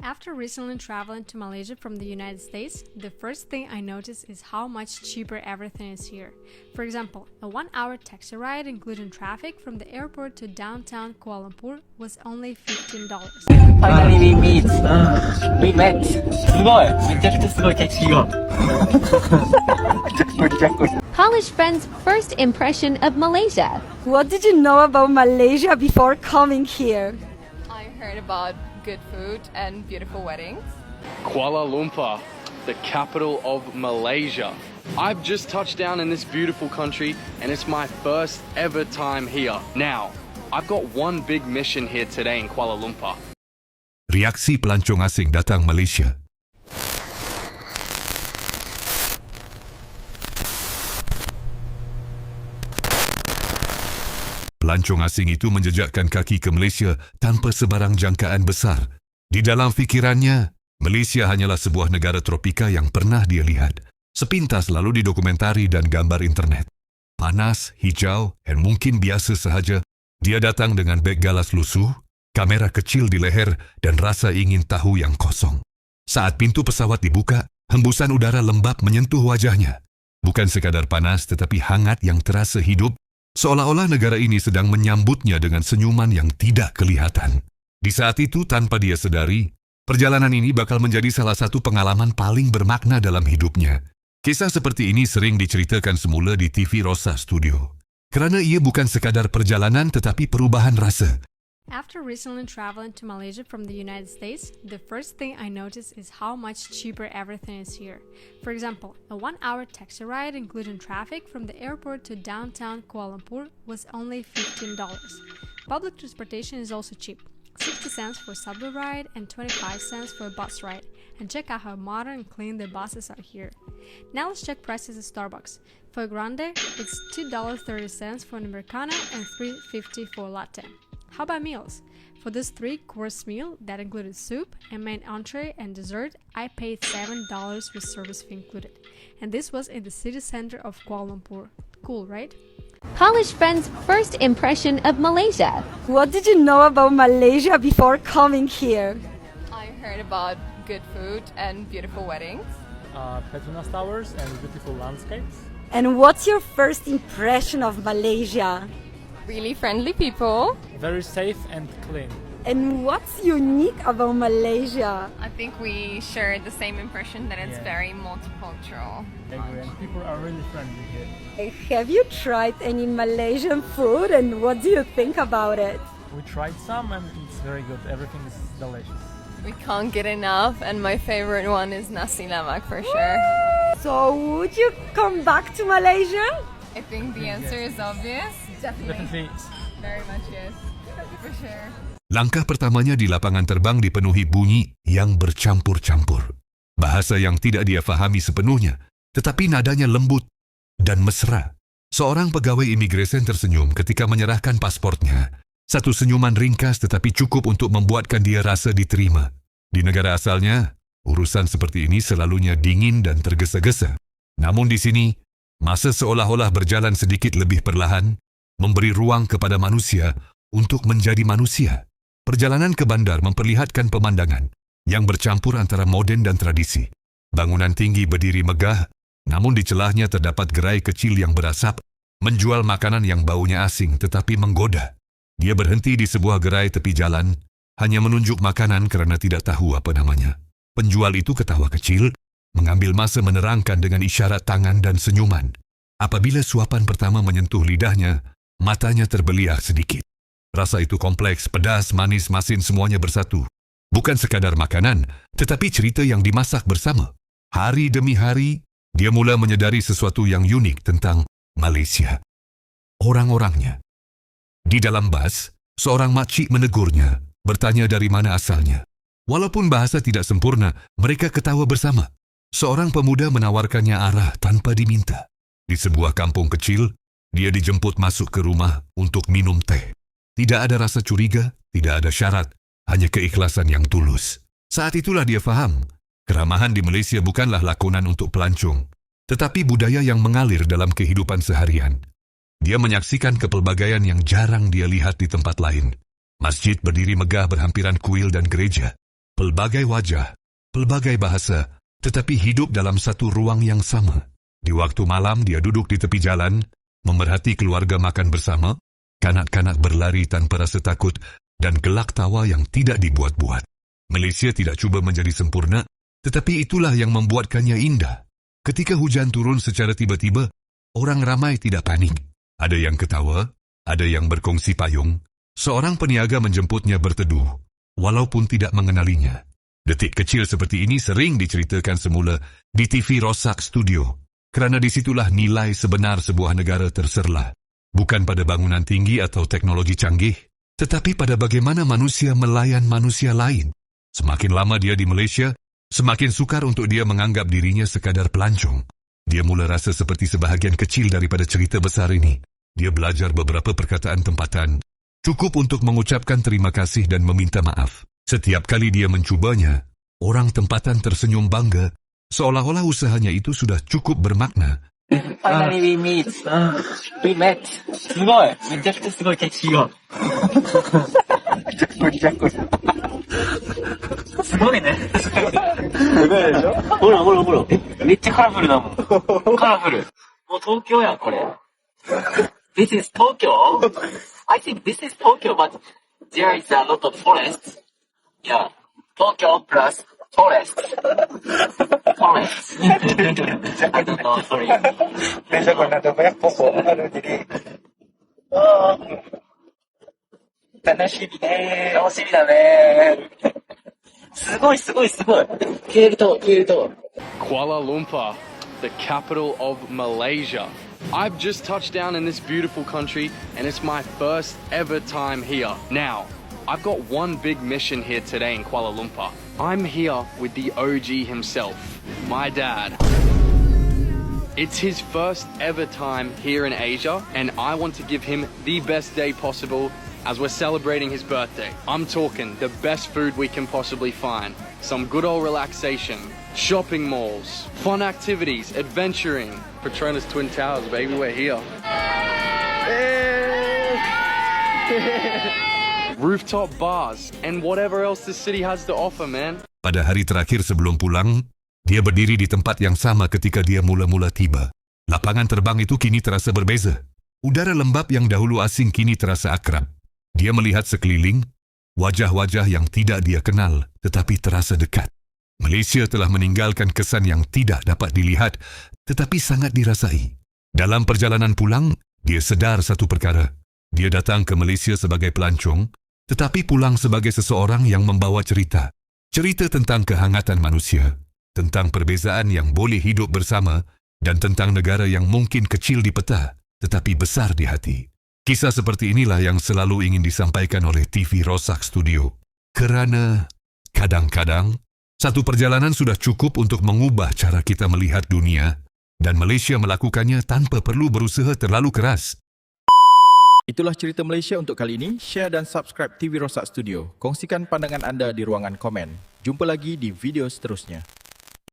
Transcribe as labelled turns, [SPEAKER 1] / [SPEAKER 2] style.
[SPEAKER 1] After recently traveling to Malaysia from the United States, the first thing I noticed is how much cheaper everything is here. For example, a 1-hour taxi ride including traffic from the airport to downtown Kuala Lumpur was only $15.
[SPEAKER 2] Finally we meet. We met. すごい。めちゃくちゃすごい景色が。
[SPEAKER 3] College friends' first impression of Malaysia.
[SPEAKER 4] What did you know about Malaysia before coming here?
[SPEAKER 5] I heard about good food and beautiful weddings.
[SPEAKER 6] Kuala Lumpur, the capital of Malaysia. I've just touched down in this beautiful country and it's my first ever time here. Now, I've got one big mission here today in Kuala Lumpur.
[SPEAKER 7] Reaksi pelancong asing datang Malaysia. Pelancong asing itu menjejakkan kaki ke Malaysia tanpa sebarang jangkaan besar. Di dalam fikirannya, Malaysia hanyalah sebuah negara tropika yang pernah dia lihat. Sepintas lalu didokumentari dan gambar internet. Panas, hijau, dan mungkin biasa sahaja, dia datang dengan beg galas lusuh, kamera kecil di leher, dan rasa ingin tahu yang kosong. Saat pintu pesawat dibuka, hembusan udara lembab menyentuh wajahnya. Bukan sekadar panas, tetapi hangat yang terasa hidup, seolah-olah negara ini sedang menyambutnya dengan senyuman yang tidak kelihatan. Di saat itu, tanpa dia sadari, perjalanan ini bakal menjadi salah satu pengalaman paling bermakna dalam hidupnya. Kisah seperti ini sering diceritakan semula di TV Rosa Studio. Kerana ia bukan sekadar perjalanan tetapi perubahan rasa.
[SPEAKER 1] After recently traveling to Malaysia from the United States, the first thing I noticed is how much cheaper everything is here. For example, a 1-hour taxi ride including traffic from the airport to downtown Kuala Lumpur was only $15. Public transportation is also cheap. 60 cents for a subway ride and 25 cents for a bus ride. And check out how modern and clean the buses are here. Now let's check prices at Starbucks. For a grande, it's $2.30 for an Americano and $3.50 for a latte. How about meals? For this 3-course meal that included soup and main entree and dessert, I paid $7 with service fee included. And this was in the city center of Kuala Lumpur. Cool, right?
[SPEAKER 3] College friends' first impression of Malaysia.
[SPEAKER 4] What did you know about Malaysia before coming here?
[SPEAKER 5] I heard about good food and beautiful weddings.
[SPEAKER 8] Petronas Towers and beautiful landscapes.
[SPEAKER 4] And what's your first impression of Malaysia?
[SPEAKER 5] Really friendly people.
[SPEAKER 8] Very safe and clean.
[SPEAKER 4] And what's unique about Malaysia?
[SPEAKER 5] I think we share the same impression that it's very multicultural.
[SPEAKER 8] I agree, and people are really friendly here.
[SPEAKER 4] Have you tried any Malaysian food and what do you think about it?
[SPEAKER 8] We tried some and it's very good. Everything is delicious.
[SPEAKER 5] We can't get enough, and my favorite one is nasi lemak for sure.
[SPEAKER 4] So would you come back to Malaysia?
[SPEAKER 5] I think the answer is obvious.
[SPEAKER 8] Definitely.
[SPEAKER 5] Very much yes. For sure.
[SPEAKER 7] Langkah pertamanya di lapangan terbang dipenuhi bunyi yang bercampur-campur. Bahasa yang tidak dia fahami sepenuhnya, tetapi nadanya lembut dan mesra. Seorang pegawai imigresen tersenyum ketika menyerahkan pasportnya. Satu senyuman ringkas tetapi cukup untuk membuatkan dia rasa diterima. Di negara asalnya, urusan seperti ini selalunya dingin dan tergesa-gesa. Namun di sini, masa seolah-olah berjalan sedikit lebih perlahan, memberi ruang kepada manusia untuk menjadi manusia. Perjalanan ke bandar memperlihatkan pemandangan yang bercampur antara moden dan tradisi. Bangunan tinggi berdiri megah, namun di celahnya terdapat gerai kecil yang berasap, menjual makanan yang baunya asing tetapi menggoda. Dia berhenti di sebuah gerai tepi jalan, hanya menunjuk makanan kerana tidak tahu apa namanya. Penjual itu ketawa kecil, mengambil masa menerangkan dengan isyarat tangan dan senyuman. Apabila suapan pertama menyentuh lidahnya, matanya terbeliak sedikit. Rasa itu kompleks, pedas, manis, masin semuanya bersatu. Bukan sekadar makanan, tetapi cerita yang dimasak bersama. Hari demi hari, dia mula menyedari sesuatu yang unik tentang Malaysia. Orang-orangnya. Di dalam bas, seorang makcik menegurnya, bertanya dari mana asalnya. Walaupun bahasa tidak sempurna, mereka ketawa bersama. Seorang pemuda menawarkannya arah tanpa diminta. Di sebuah kampung kecil, dia dijemput masuk ke rumah untuk minum teh. Tidak ada rasa curiga, tidak ada syarat, hanya keikhlasan yang tulus. Saat itulah dia faham, keramahan di Malaysia bukanlah lakonan untuk pelancong, tetapi budaya yang mengalir dalam kehidupan seharian. Dia menyaksikan kepelbagaian yang jarang dia lihat di tempat lain. Masjid berdiri megah berhampiran kuil dan gereja. Pelbagai wajah, pelbagai bahasa, tetapi hidup dalam satu ruang yang sama. Di waktu malam dia duduk di tepi jalan, memerhati keluarga makan bersama, kanak-kanak berlari tanpa rasa takut, dan gelak tawa yang tidak dibuat-buat. Malaysia tidak cuba menjadi sempurna, tetapi itulah yang membuatkannya indah. Ketika hujan turun secara tiba-tiba, orang ramai tidak panik. Ada yang ketawa, ada yang berkongsi payung. Seorang peniaga menjemputnya berteduh, walaupun tidak mengenalinya. Detik kecil seperti ini sering diceritakan semula di TV Rosak Studio, kerana disitulah nilai sebenar sebuah negara terserlah. Bukan pada bangunan tinggi atau teknologi canggih, tetapi pada bagaimana manusia melayan manusia lain. Semakin lama dia di Malaysia, semakin sukar untuk dia menganggap dirinya sekadar pelancong. Dia mula rasa seperti sebahagian kecil daripada cerita besar ini. Dia belajar beberapa perkataan tempatan, cukup untuk mengucapkan terima kasih dan meminta maaf. Setiap kali dia mencubanya, orang tempatan tersenyum bangga, seolah-olah usahanya itu sudah cukup bermakna.
[SPEAKER 2] Finally we meet. We met. すごい。めちゃくちゃすごい景色が。すごいね。すごいでしょ？ほらほらほら。めっちゃカラフルだもん。カラフル。もう東京やん、これ。This is Tokyo? I think this is Tokyo, but there is a lot of forest. Yeah. Tokyo plus forest. Forest. I don't know, sorry.
[SPEAKER 8] Besok ada banyak pokok, jadi. 楽しみね。
[SPEAKER 2] 楽しみだね。すごいすごいすごい。消えると、消えると。
[SPEAKER 6] Kuala Lumpur, the capital of Malaysia. I've just touched down in this beautiful country and it's my first ever time here. Now, I've got one big mission here today in Kuala Lumpur. I'm here with the OG himself, my dad. It's his first ever time here in Asia and I want to give him the best day possible as we're celebrating his birthday. I'm talking the best food we can possibly find, some good old relaxation, shopping malls, fun activities, adventuring. Petronas Twin Towers, baby, we're here. Rooftop bars and whatever else the city has to offer, man.
[SPEAKER 7] Pada hari terakhir sebelum pulang, dia berdiri di tempat yang sama ketika dia mula-mula tiba. Lapangan terbang itu kini terasa berbeza. Udara lembab yang dahulu asing kini terasa akrab. Dia melihat sekeliling, wajah-wajah yang tidak dia kenal tetapi terasa dekat. Malaysia telah meninggalkan kesan yang tidak dapat dilihat tetapi sangat dirasai. Dalam perjalanan pulang, dia sedar satu perkara. Dia datang ke Malaysia sebagai pelancong, tetapi pulang sebagai seseorang yang membawa cerita. Cerita tentang kehangatan manusia, tentang perbezaan yang boleh hidup bersama, dan tentang negara yang mungkin kecil di peta, tetapi besar di hati. Kisah seperti inilah yang selalu ingin disampaikan oleh TV Rosak Studio. Kerana kadang-kadang, satu perjalanan sudah cukup untuk mengubah cara kita melihat dunia, dan Malaysia melakukannya tanpa perlu berusaha terlalu keras.
[SPEAKER 9] Itulah cerita Malaysia untuk kali ini. Share dan subscribe TV Rosak Studio. Kongsikan pandangan anda di ruangan komen. Jumpa lagi di video seterusnya.